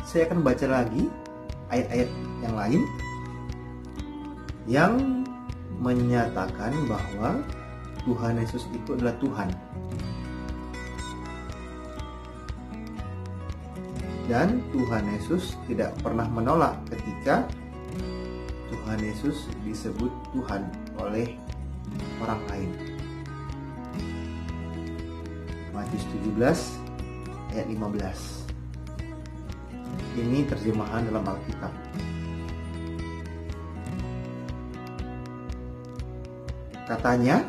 saya akan baca lagi ayat-ayat yang lain yang menyatakan bahwa Tuhan Yesus itu adalah Tuhan. Dan Tuhan Yesus tidak pernah menolak ketika Tuhan Yesus disebut Tuhan oleh orang lain. Matius 17 ayat 15. Ini terjemahan dalam Alkitab. Katanya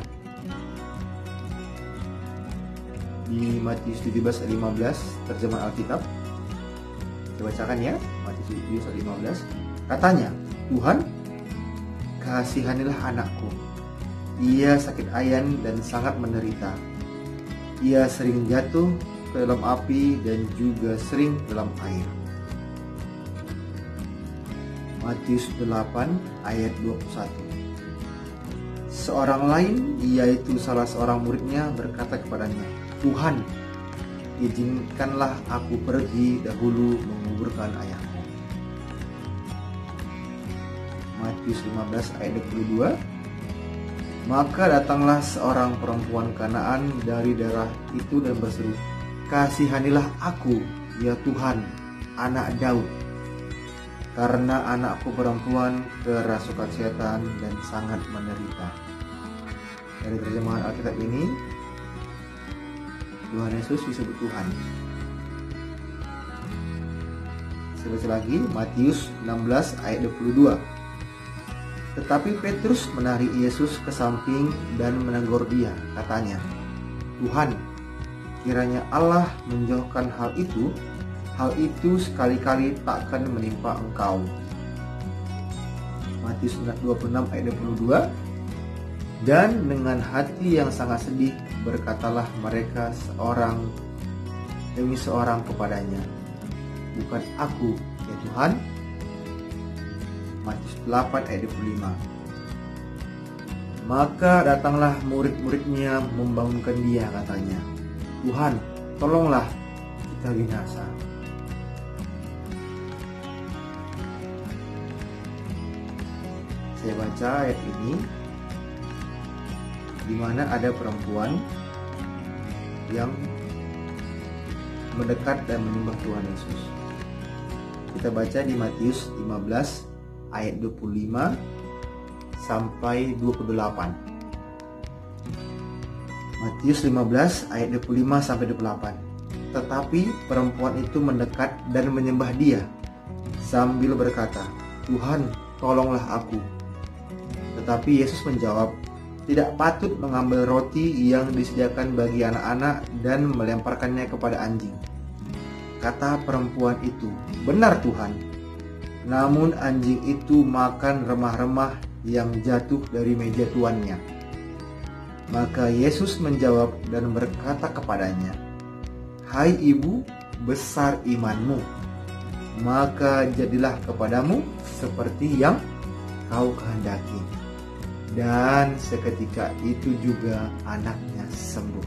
di Matius 17 ayat 15 terjemahan Alkitab. Saya bacakan ya, Matius 17 ayat 15. Katanya, Tuhan, kasihanilah anakku. Ia sakit ayan dan sangat menderita. Ia sering jatuh ke dalam api dan juga sering dalam air. Matius 8 ayat 21. Seorang lain, yaitu salah seorang muridnya, berkata kepadanya, Tuhan, izinkanlah aku pergi dahulu menguburkan ayahku. Matius 15 ayat 22. Maka datanglah seorang perempuan Kanaan dari daerah itu dan berseru, kasihanilah aku, ya Tuhan, anak Daud, karena anakku perempuan kerasukan setan dan sangat menderita. Dari terjemahan Alkitab ini, Tuhan Yesus disebut Tuhan. Saya baca lagi, Matius 16 ayat 22. Tetapi Petrus menarik Yesus ke samping dan menegur dia, katanya, Tuhan, kiranya Allah menjauhkan hal itu sekali-kali takkan menimpa engkau. Matius 26 ayat 22. Dan dengan hati yang sangat sedih berkatalah mereka seorang demi seorang kepadanya, bukan aku, ya Tuhan. Matius 8 ayat 25. Maka datanglah murid-muridnya membangunkan dia, katanya, Tuhan, tolonglah, kita binasa. Saya baca ayat ini, di mana ada perempuan yang mendekat dan menyembah Tuhan Yesus. Kita baca di Matius 15 ayat 25 sampai 28. Matius 15 ayat 25 sampai 28. Tetapi perempuan itu mendekat dan menyembah dia sambil berkata, Tuhan, tolonglah aku. Tetapi Yesus menjawab, tidak patut mengambil roti yang disediakan bagi anak-anak dan melemparkannya kepada anjing. Kata perempuan itu, benar Tuhan. Namun anjing itu makan remah-remah yang jatuh dari meja tuannya. Maka Yesus menjawab dan berkata kepadanya, Hai ibu, besar imanmu, maka jadilah kepadamu seperti yang kau kehendaki. Dan seketika itu juga anaknya sembuh.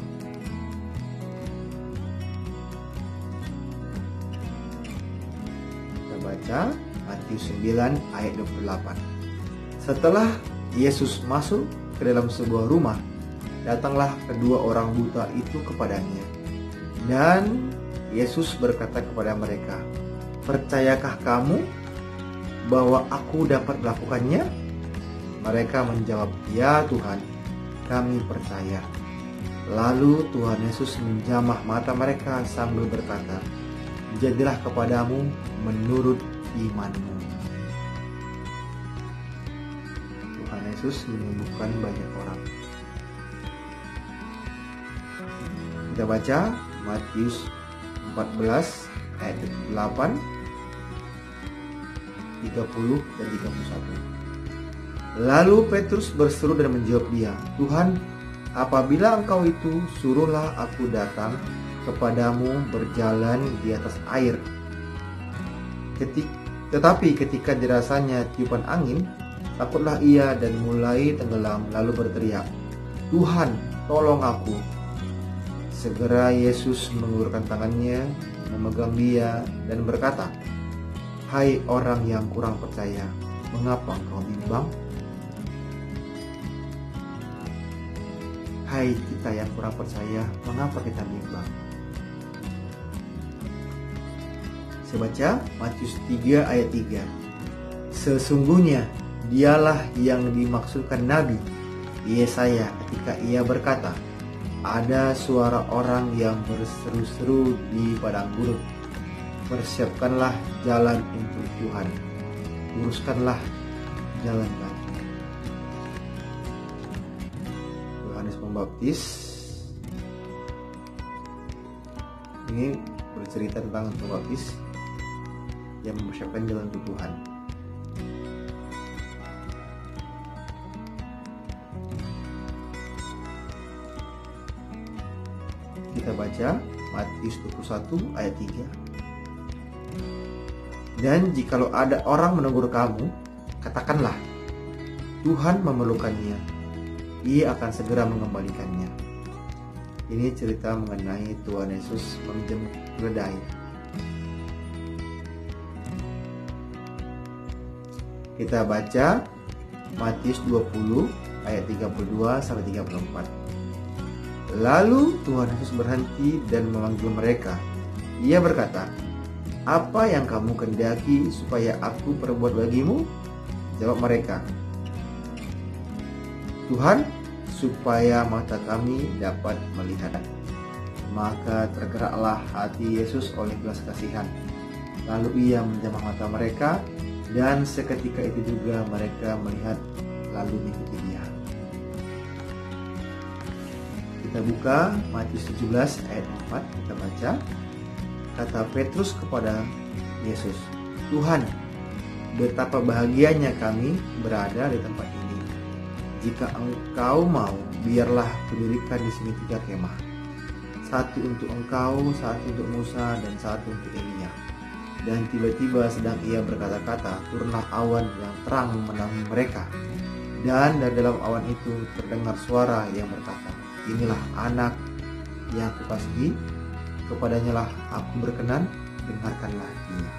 Kita baca Matius 9 ayat 28. Setelah Yesus masuk ke dalam sebuah rumah, datanglah kedua orang buta itu kepadanya. Dan Yesus berkata kepada mereka, percayakah kamu bahwa aku dapat melakukannya? Mereka menjawab, ya Tuhan, kami percaya. Lalu Tuhan Yesus menjamah mata mereka sambil berkata, jadilah kepadamu menurut imanmu. Tuhan Yesus menyembuhkan banyak orang. Kita baca Matius 14 ayat 8, 30 dan 31. Lalu Petrus berseru dan menjawab dia, Tuhan, apabila engkau itu, suruhlah aku datang kepadamu berjalan di atas air. Tetapi ketika dirasanya tiupan angin, takutlah ia dan mulai tenggelam, lalu berteriak, Tuhan, tolong aku. Segera Yesus mengulurkan tangannya, memegang dia dan berkata, Hai orang yang kurang percaya, mengapa engkau bimbang? Hai kita yang kurang percaya, mengapa kita bimbang? Saya baca Matius 3 ayat 3. Sesungguhnya dialah yang dimaksudkan Nabi Yesaya ketika ia berkata, ada suara orang yang berseru-seru di padang gurun, persiapkanlah jalan untuk Tuhan, luruskanlah jalan bagi. Yohanes Pembaptis ini bercerita tentang pembaptis yang mempersiapkan jalan untuk Tuhan. Kita baca Matius 21 ayat 3. Dan jikalau ada orang menegur kamu, katakanlah, Tuhan memerlukannya, ia akan segera mengembalikannya. Ini cerita mengenai Tuhan Yesus meminjam keledai. Kita baca Matius 20 ayat 32 sampai 34. Lalu Tuhan Yesus berhenti dan memanggil mereka. Ia berkata, apa yang kamu kehendaki supaya aku perbuat bagimu? Jawab mereka, Tuhan, supaya mata kami dapat melihat. Maka tergeraklah hati Yesus oleh belas kasihan. Lalu ia menjamah mata mereka, dan seketika itu juga mereka melihat lalu mengikuti dia. Kita buka Matius 17 ayat 4, kita baca. Kata Petrus kepada Yesus, Tuhan, betapa bahagianya kami berada di tempat ini. Jika engkau mau, biarlah kudirikan di sini 3 kemah. Satu untuk engkau, satu untuk Musa, dan satu untuk Elia. Dan tiba-tiba sedang ia berkata-kata, turunlah awan yang terang menaungi mereka. Dan dari dalam awan itu terdengar suara yang berkata, inilah anak yang kukasihi, kepadanya lah aku berkenan, dengarkanlah dia.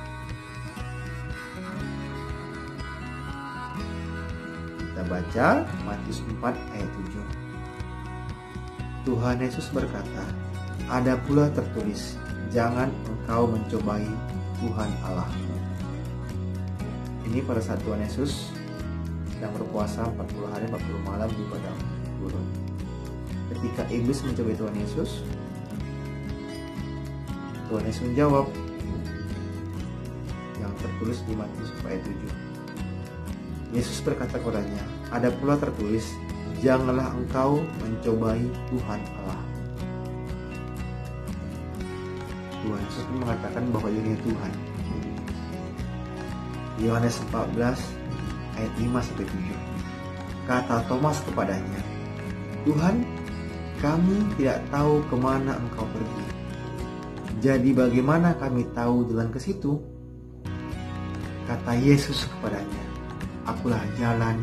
Kita baca Matius 4 ayat 7. Tuhan Yesus berkata, ada pula tertulis, jangan engkau mencobai Tuhan Allahmu. Ini pada saat Tuhan Yesus sedang berpuasa 40 hari 40 malam di padang gurun. Ketika iblis mencobai Tuhan Yesus, Tuhan Yesus menjawab yang tertulis di Matius ayat 7. Yesus berkata kepadanya, ada pula tertulis, janganlah engkau mencobai Tuhan Allah. Tuhan Yesus mengatakan bahwa dirinya Tuhan. Yohanes 14 ayat 5-7. Kata Thomas kepadanya, Tuhan, kami tidak tahu kemana engkau pergi. Jadi bagaimana kami tahu jalan ke situ? Kata Yesus kepadanya, akulah jalan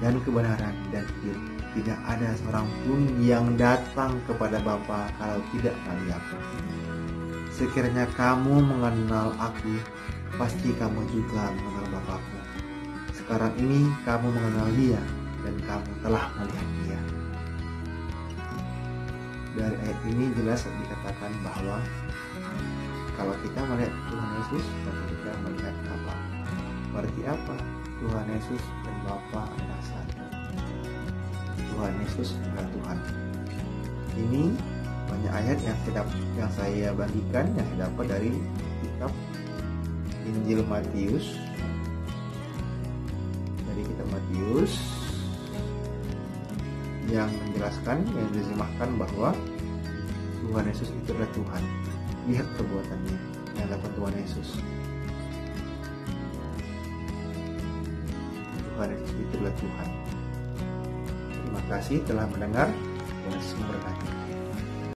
dan kebenaran dan hidup. Tidak ada seorang pun yang datang kepada Bapa kalau tidak melalui aku. Sekiranya kamu mengenal aku, pasti kamu juga mengenal Bapakku. Sekarang ini kamu mengenal dia dan kamu telah melihat dia. Dari ayat ini jelas dikatakan bahwa kalau kita melihat Tuhan Yesus, maka kita melihat apa? Berarti apa? Tuhan Yesus dan Bapa adalah satu. Tuhan Yesus adalah Tuhan. Ini banyak ayat yang saya bagikan yang saya dapat dari kitab Injil Matius. Dari kitab Matius yang menjelaskan, yang diterjemahkan bahwa Tuhan Yesus itu adalah Tuhan. Lihat perbuatannya yang dilakukan Tuhan Yesus. Tuhan Yesus itu adalah Tuhan. Terima kasih telah mendengar. Tuhan Yesus memberkati.